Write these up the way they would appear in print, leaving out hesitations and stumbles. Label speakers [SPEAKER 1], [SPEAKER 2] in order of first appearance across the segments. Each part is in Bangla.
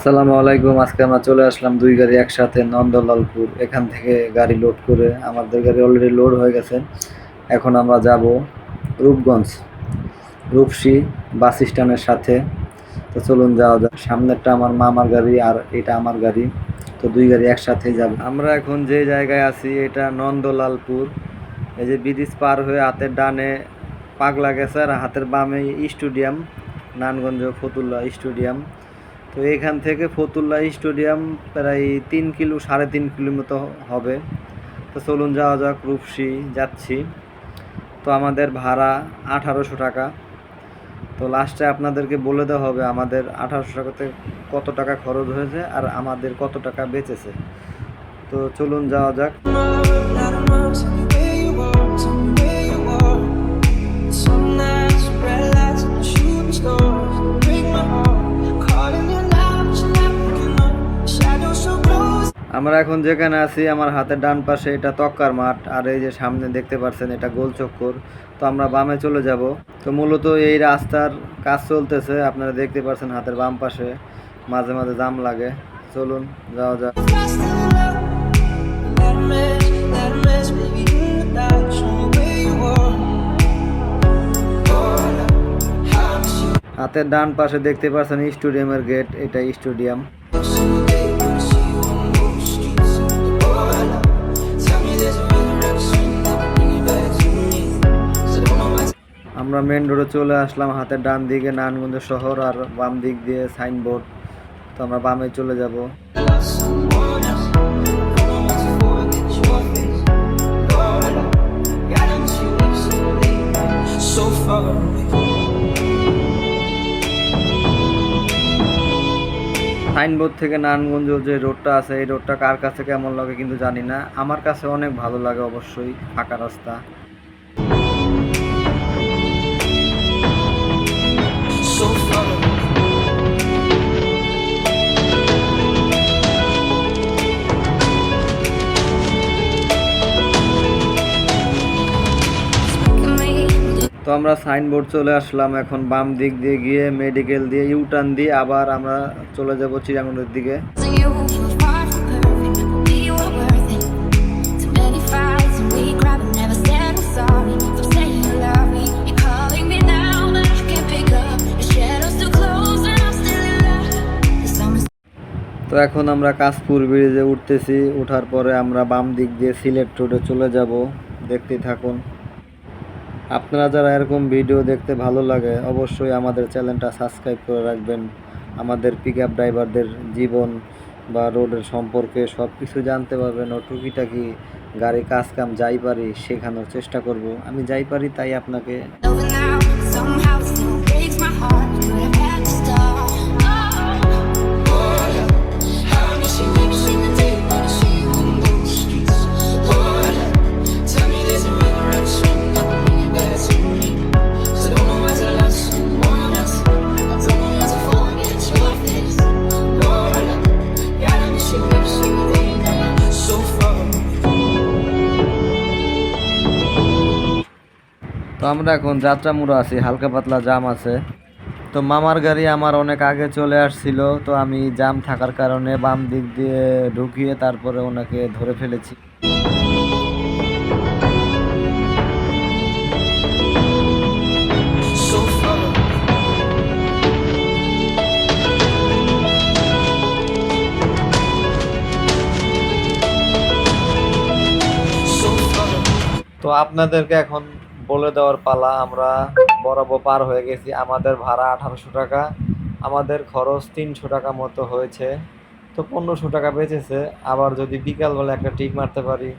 [SPEAKER 1] আসসালামু আলাইকুম। আজকে আমরা চলে আসলাম দুই গাড়ি একসাথে নন্দলালপুর। এখান থেকে গাড়ি লোড করে আমাদের গাড়ি অলরেডি লোড হয়ে গেছে। এখন আমরা যাব রূপগঞ্জ, রূপসী বাস স্ট্যান্ডের সাথে। তো চলুন যাওয়া যাক। সামনেরটা আমার মামার গাড়ি আর এটা আমার গাড়ি, তো দুই গাড়ি একসাথেই যাব। আমরা এখন যে জায়গায় আছি এটা নন্দলালপুর। এই যে ব্রিজ পার হয়ে হাতের ডানে পাগলা গেছে আর হাতের বামে স্টেডিয়াম, নারায়ণগঞ্জ ফতুল্লা স্টেডিয়াম। তো এখান থেকে ফতুল্লা স্টেডিয়াম প্রায় 3 কিলো 3.5 কিলো মতো হবে। তো চলুন যাওয়া যাক, রূপসী যাচ্ছি। তো আমাদের ভাড়া 1800 টাকা। তো লাস্টে আপনাদেরকে বলে দেওয়া হবে আমাদের 1800 টাকাতে কত টাকা খরচ হয়েছে আর আমাদের কত টাকা বেঁচেছে। তো চলুন যাওয়া যাক। আমরা এখন যেখানে আছি আমার হাতের ডান পাশে এটা তক্কার মাঠ, আর এই যে সামনে দেখতে পাচ্ছেন এটা গোল চক্কর। তো আমরা বামে চলে যাব। তো মূলত এই রাস্তার কাজ চলতেছে, আপনারা দেখতে পাচ্ছেন হাতের বাম পাশে মাঝে মাঝে জাম লাগে। চলুন যাওয়া যাক। হাতের ডান পাশে দেখতে পাচ্ছেন স্টেডিয়ামের গেট, এটা স্টেডিয়াম। আমরা মেন রোডে চলে আসলাম। হাতের ডান দিকে নারায়ণগঞ্জ শহর আর বাম দিক দিয়ে সাইনবোর্ড। তো আমরা বামে চলে যাব। সাইনবোর্ড থেকে নারায়ণগঞ্জ যে রোডটা আছে এই রোডটা কার কাছে কেমন লাগে কিন্তু জানি না, আমার কাছে অনেক ভালো লাগে অবশ্যই, ফাঁকা রাস্তা। তো আমরা সাইনবোর্ড চলে আসলাম। এখন বাম দিক দিয়ে গিয়ে মেডিকেল দিয়ে ইউটার্ন দিয়ে আবার আমরা চলে যাব চিড়াঙ্গনের দিকে। তো এখন আমরা কাশপুর ব্রিজে উঠতেছি। ওঠার পরে আমরা বাম দিক দিয়ে সিলেট রোডে চলে যাব। দেখতেই থাকুন। আপনারা যারা এরকম ভিডিও দেখতে ভালো লাগে অবশ্যই আমাদের চ্যানেলটা সাবস্ক্রাইব করে রাখবেন। আমাদের পিকআপ ড্রাইভারদের জীবন বা রোডের সম্পর্কে সব কিছু জানতে পারবেন ও টুকিটাকি গাড়ি কাজ কাম যাই পারি শেখানোর চেষ্টা করব। আমি যাই পারি তাই আপনাকে। তো আমরা এখন যাত্রামুড়া আছি, হালকা পাতলা জাম আছে। তো মামার গাড়ি আমার অনেক আগে চলে আসছিল, তো আমি জাম থাকার কারণে বাম দিক দিয়ে ঢুকিয়ে তারপরে ওনাকে ধরে ফেলেছি। তো আপনাদেরকে এখন বলে দেওয়ার পালা। আমরা বরাবর পার হয়ে গেছি। আমাদের ভাড়া 1800 টাকা, আমাদের খরচ 300 টাকা মতো হয়েছে। তো 1500 টাকা বেঁচেছে। আবার যদি বিকালবেলা একটা টিক মারতে পারি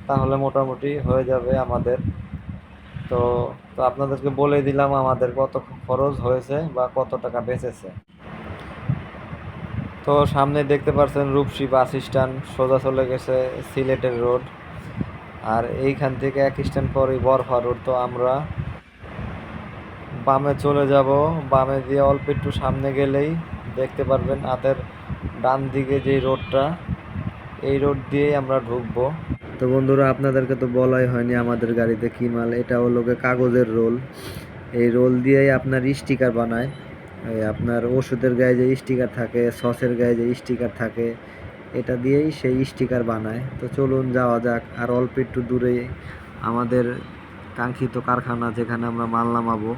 [SPEAKER 1] তাহলে মোটামুটি হয়ে যাবে আমাদের। তো তো আপনাদেরকে বলে দিলাম আমাদের কত খরচ হয়েছে বা কত টাকা বেঁচেছে। তো সামনে দেখতে পাচ্ছেন রূপসী বাস স্ট্যান্ড, সোজা চলে গেছে সিলেটের রোড। আর এইখান থেকে এক স্ট্যান্ড পরেই বরফা রোড। তো আমরা বামে চলে যাব। বামে দিয়ে অল্প একটু সামনে গেলেই দেখতে পারবেন হাতের ডান দিকে যে রোডটা, এই রোড দিয়েই আমরা ঢুকবো। তো বন্ধুরা আপনাদেরকে তো বলাই হয়নি আমাদের গাড়িতে কি মাল। এটা হলো কাগজের রোল। এই রোল দিয়েই আপনার স্টিকার বানায়। এই আপনার ওষুধের গায়ে যে স্টিকার থাকে, সসের গায়ে যে স্টিকার থাকে, এটা দিয়েই সেই স্টিকার বানায়। তো চলুন যাওয়া যাক। আর অল্প একটু দূরে আমাদের কাঙ্ক্ষিত কারখানা, যেখানে আমরা মাল নামাবো।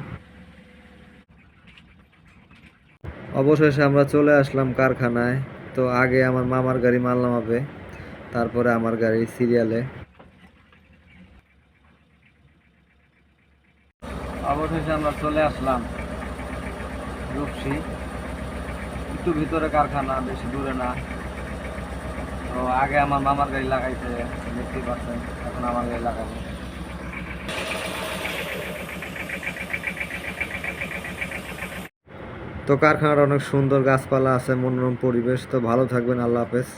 [SPEAKER 1] অবশেষে আমরা চলে আসলাম কারখানায়। তো আগে আমার মামার গাড়ি মাল নামাবে, তারপরে আমার গাড়ি সিরিয়ালে। অবশেষে আমরা চলে আসলাম রূপসী। একটু ভিতরে কারখানা, বেশি দূরে না। তো আগে আমার মামার গাড়ি লাগাইছে, দেখতেই পাচ্ছেন। এখন আমার গাড়ি লাগাবো। তো কারখানাটা অনেক সুন্দর, গাছপালা আছে, মনোরম পরিবেশ। তো ভালো থাকবেন, আল্লাহ হাফেজ।